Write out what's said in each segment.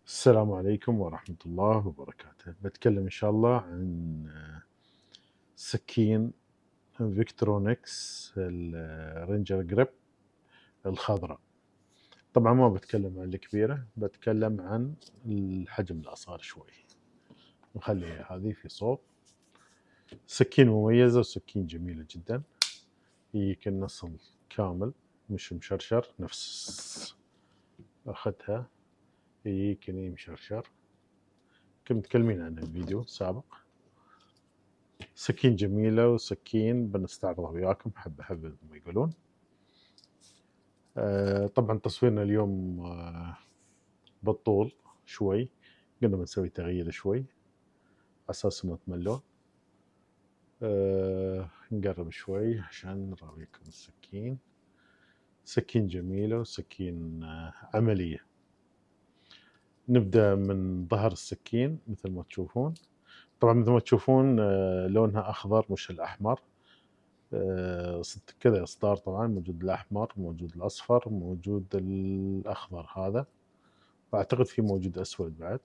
السلام عليكم ورحمة الله وبركاته. بتكلم إن شاء الله عن سكين فيكترونكس الرينجر جريب الخضراء. طبعا ما بتكلم عن الكبيرة، بتكلم عن الحجم الأصغر شوي. نخلي هذه في صوب. سكين مميزة وسكين جميلة جدا، يجيك النصل كامل مش مشرشر، نفس أخذتها يجيك مشرشر. كنت متكلمين عن الفيديو السابق. سكين جميلة وسكين بنستعرضها وياكم حبة حبة مثل ما يقولون. طبعا تصويرنا اليوم بالطول شوي، قلنا بنسوي تغيير شوي على أساس ما تملون. نقرب شوي عشان نراويكم السكين. سكين جميلة وسكين عملية. نبدأ من ظهر السكين مثل ما تشوفون. طبعا مثل ما تشوفون لونها أخضر مش الأحمر. كذا إصدار، طبعا موجود الأحمر، موجود الأصفر، موجود الأخضر هذا، وأعتقد في موجود أسود بعد.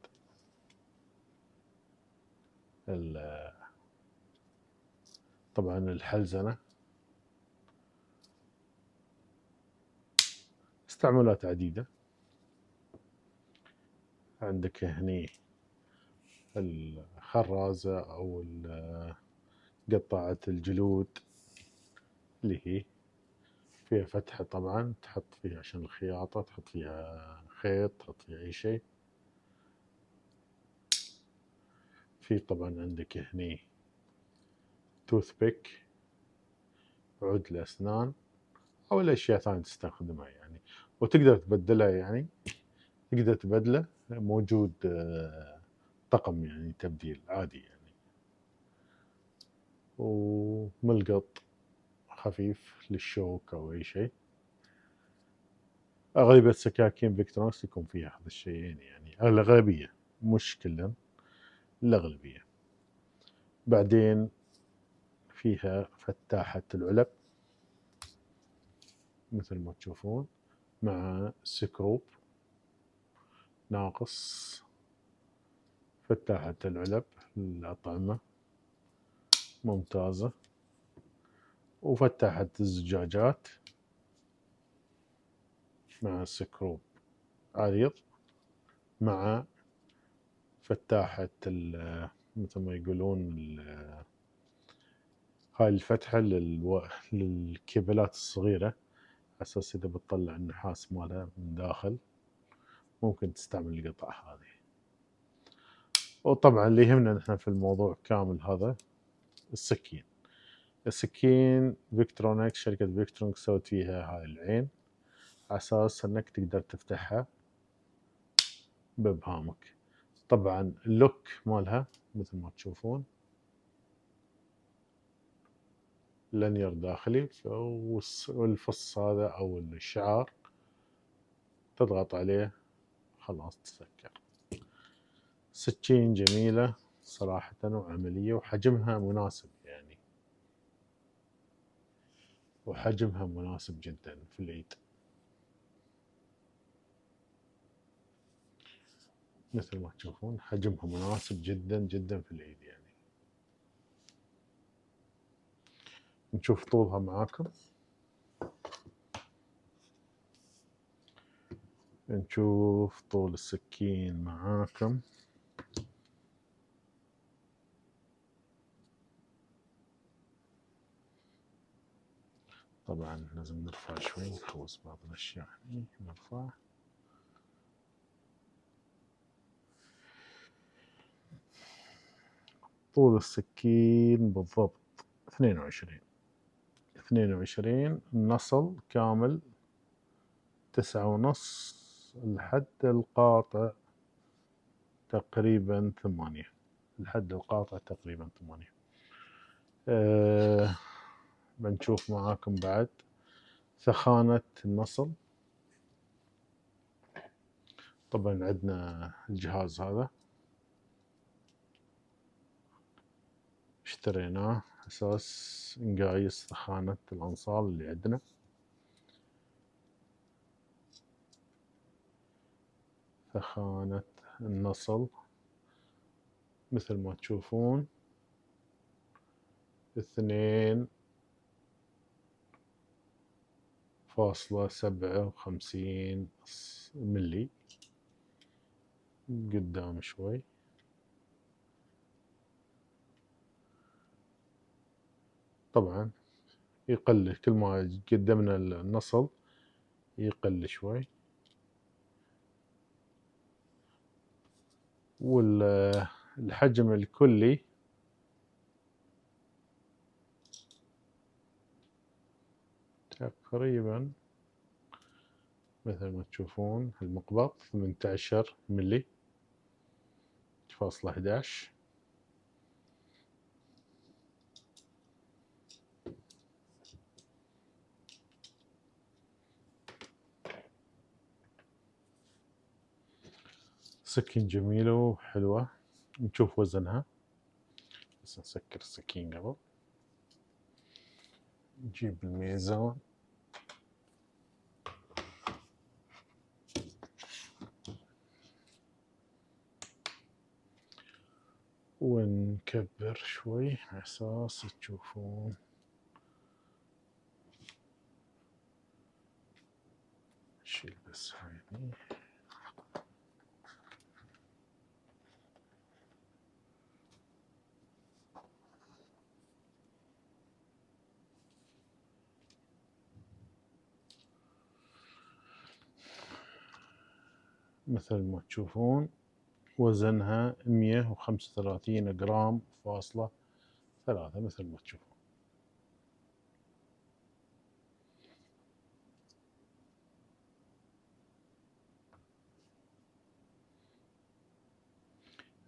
طبعا الحلزنة استعمالات عديدة. عندك هني الخرازة أو قطعة الجلود اللي هي فيها فتحة، طبعا تحط فيها عشان الخياطة، تحط فيها خيط، تحط فيها أي شيء. في طبعا عندك هني توث بيك، عود الأسنان أو الأشياء ثانية تستخدمها يعني، وتقدر تبدلها يعني، تقدر تبدله، موجود طقم يعني تبديل عادي يعني. وملقط خفيف للشوك أو أي شيء. أغلبية سكاكين فيكترونكس يكون فيها هذا الشيئين يعني، الأغلبية مش كلهم، الأغلبية. بعدين فيها فتاحة العلب مثل ما تشوفون، مع سكروب ناقص. فتاحة العلب للأطعمة ممتازة، وفتاحة الزجاجات مع سكروب عريض، مع فتاحة مثل ما يقولون هاي الفتحة للكيبلات الصغيرة، أساس إذا بتطلع النحاس مالها من داخل ممكن تستعمل القطع هذه. وطبعا اللي يهمنا نحن في الموضوع كامل هذا السكين فيكترونكس، شركة فيكترونكس سوت فيها هاي العين على أساس أنك تقدر تفتحها بإبهامك. طبعا اللوك مالها مثل ما تشوفون، لانير داخلي، والفص هذا أو الشعار تضغط عليه خلاص تسكر. سكين جميلة صراحة وعملية، وحجمها مناسب يعني، وحجمها مناسب جدا في اليد مثل ما تشوفون. حجمها مناسب جدا جدا في اليد يعني. نشوف طولها معاكم. نشوف طول السكين معاكم. طبعا لازم نرفع شوي، نخلص بعض الأشياء هني نرفع. طول السكين بالضبط 22 النصل كامل 9.5 الحد القاطع تقريبا 8. الحد القاطع تقريبا 8. بنشوف معاكم بعد ثخانة النصل. طبعا عندنا الجهاز هذا اشتريناه أساس نقايس ثخانة الأنصال اللي عندنا. ثخانة النصل مثل ما تشوفون 2.57 ملي. قدام شوي طبعا يقل كل ما قدمنا النصل يقل شوي. والحجم الكلي تقريبا مثل ما تشوفون المقبض 18 ملي فاصلة 11. سكين جميلة وحلوة. نشوف وزنها بس نسكر السكين قبل. نجيب الميزان ونكبر شوي على أساس تشوفون. نشيل بس هاي مثل ما تشوفون وزنها 135 جرام فاصلة 3 مثل ما تشوفون.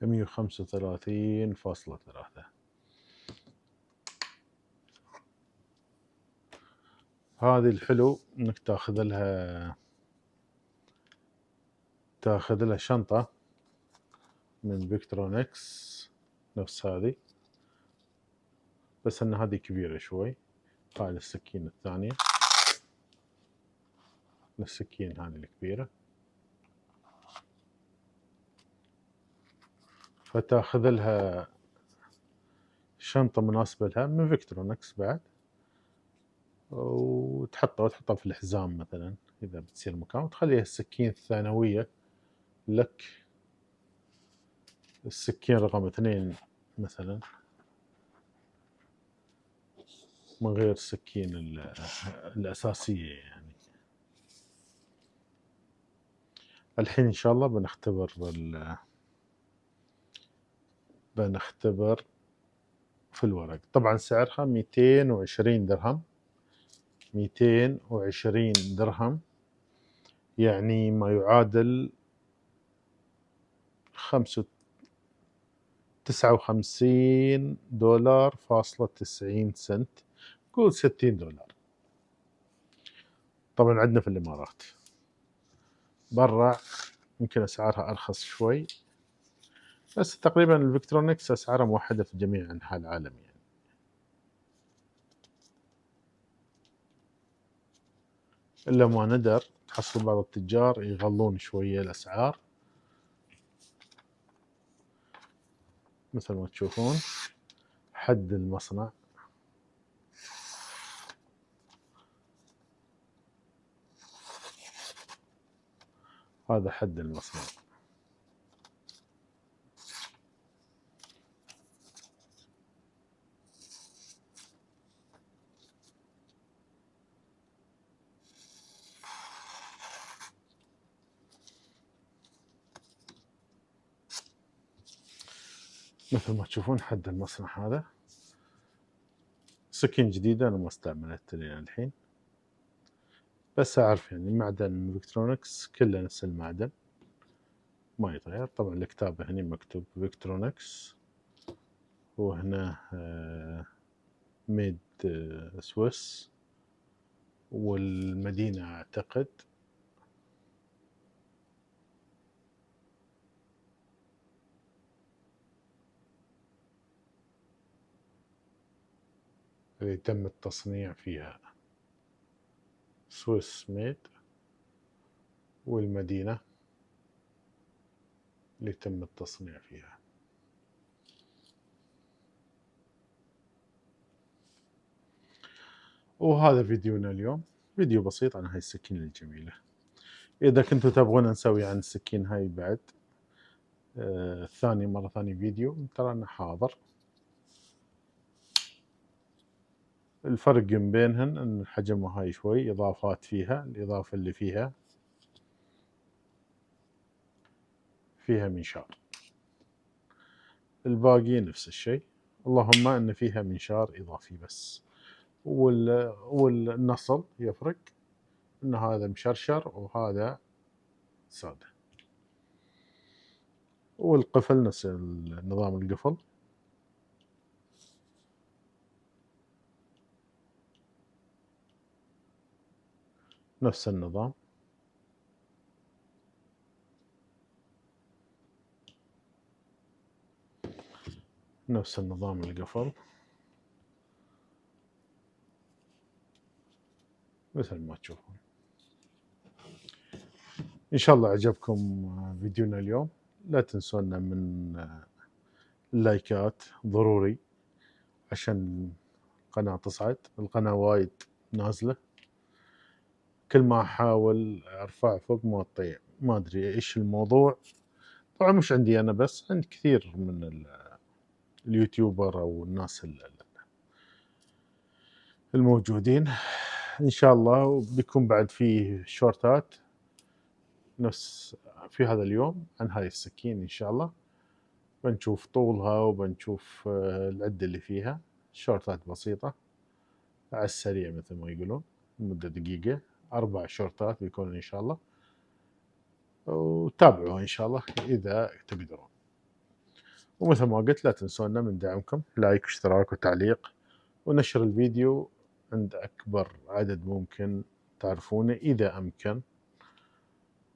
مية وخمسة وثلاثين فاصلة 3. هذه الحلو انك تاخذ لها شنطة من فيكترونكس نفس هذه، بس ان هذه كبيرة شوي. هاي السكين الثانية، السكين هذه الكبيرة، فتاخذ لها شنطة مناسبة لها من فيكترونكس بعد، وتحطها في الحزام مثلا إذا بتصير مكان، وتخليها السكين الثانوية لك، السكين رقم 2 مثلا، من غير السكين الأساسية يعني. الحين إن شاء الله بنختبر في الورق. طبعا سعرها 220 درهم، 220 درهم يعني ما يعادل 59 دولار فاصلة 90 سنت، قول 60 دولار. طبعا عندنا في الإمارات، برا يمكن أسعارها أرخص شوي، بس تقريبا الفيكترونكس أسعارها موحدة في جميع أنحاء العالم يعني. إلا ما ندر تحصل بعض التجار يغلون شوية الأسعار مثل ما تشوفون. حد المصنع هذا حد المصنع. مثل ما تشوفون حد المصنع هذا. سكين جديدة أنا ما استعملتها لين الحين، بس أعرف يعني معدن فيكترونكس كله نفس المعدن ما يتغير. طبعا الكتابة هنا مكتوب فيكترونكس، وهنا ميد سويس، والمدينة أعتقد اللي تم التصنيع فيها سويس ميد، والمدينة اللي تم التصنيع فيها. وهذا فيديونا اليوم، فيديو بسيط عن هاي السكين الجميلة. إذا كنتوا تبغون نسوي عن السكين هاي بعد مرة ثانية فيديو، ترى أنا حاضر. الفرق بينهن أن حجمها هاي شوي إضافات فيها، الإضافة اللي فيها منشار، الباقي نفس الشيء، اللهم أن فيها منشار إضافي بس. والنصل يفرق، أن هذا مشرشر وهذا سادة. والقفل نفس نظام القفل، نفس النظام. نفس النظام القفل مثل ما تشوفون. إن شاء الله عجبكم فيديونا اليوم. لا تنسونا من اللايكات، ضروري عشان القناة تصعد. القناة وايد نازلة، كل ما أحاول أرفع فوق ما تطيع، ما أدري إيش الموضوع. طبعا مش عندي أنا بس، عند كثير من اليوتيوبر أو الناس الموجودين. إن شاء الله بيكون بعد فيه شورتات نفس في هذا اليوم عن هاي السكين. إن شاء الله بنشوف طولها وبنشوف العدة اللي فيها، شورتات بسيطة على السريع مثل ما يقولون، مدة دقيقة. 4 شورتات بيكون إن شاء الله، وتابعوها إن شاء الله إذا تقدرون. ومثل ما قلت لا تنسونا من دعمكم، لايك واشتراك وتعليق ونشر الفيديو عند أكبر عدد ممكن تعرفونه إذا أمكن.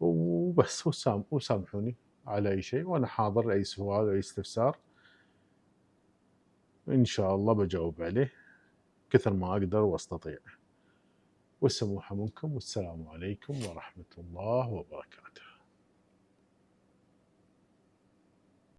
وبس، وسامحوني على أي شيء، وأنا حاضر أي سؤال أي استفسار إن شاء الله بجاوب عليه كثر ما أقدر وأستطيع. والسموحة منكم، والسلام عليكم ورحمة الله وبركاته.